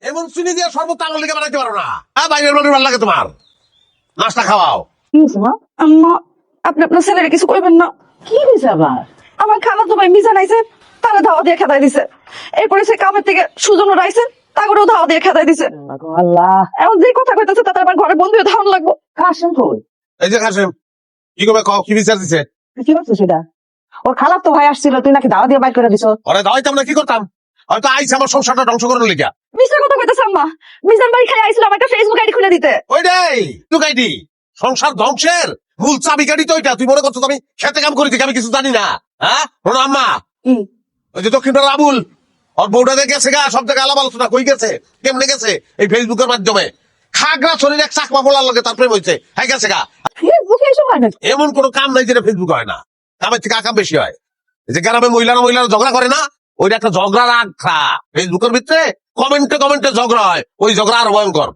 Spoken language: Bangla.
এমন চিনি দিয়ে শরবত আমার লিগে বানাইতে পারো না। হ্যাঁ, বাইরের মানুষ ভালো লাগে তোমার? নাস্তা খাওয়াও। কি হয়েছে মা? আম্মা, আপনি আপনার ছেলের কিছু কইবেন না। কি হয়েছে আবার? আমার খালা তো ভাই মিজান আইছে, তারা ধাওয়া দিয়ে খেদাই দিছে। এরপরে সে কামের থেকে সুজন আইছে, তাগরেও ধাওয়া দিয়ে খেদাই দিছে। আল্লাহ, এখন যে কথা কইতাছে তাতে আমার ঘরে বন্ধু হয়ে ধারণ লাগবো। কাশেম কই? এই যে কাসেম, কি করবে কও, কি বিচার দিছে? তুই কি করছিস সেটা? ওর খালাপ তো ভাই আসছিল, তুই নাকি দাওয়া দিয়ে বাইর করে দিছ। ওরে দাওয়াইতাম না, কি করতাম? হয়তো আইসা আমার সংসারটা ধ্বংস করার লিগা। মিস্টার কথা কইতাছে আম্মা। মিজান বাড়ি খাই আইছিল আমার একটা ফেসবুক আইডি খুলে দিতে। ওইটাই লুকাইটি সংসার ধ্বংসের মূল চাবিকাঠি তো ওইটা। তুই মনে করছো আমি খেতে কাম করি থেকে আমি কিছু জানি না? হ্যাঁ, শোনো আম্মা, কি? ওই যে দক্ষিণ পাড়ার আবুল, ওর বউটা গেছে গা, সব জায়গায় আলাপ আলোচনা কই গেছে, কেমনে গেছে? এই ফেসবুকের মাধ্যমে খাগড়া শরীর এক চাকমা বলার লগে তার প্রেম হয়েছে, হ্যাঁ গেছে গা। ফেসবুকে এসব হয় নাকি? এমন কোনো কাম নাই যেটা ফেসবুক হয় না। কামের থেকে আকাম বেশি হয়। এই যে গ্রামে মহিলারা ঝগড়া করে না, ওইটা একটা ঝগড়ার আখড়া। ফেসবুকের ভিতরে কমেন্টে ঝগড়া হয়, ওই ঝগড়া আরো ভয়ঙ্কর।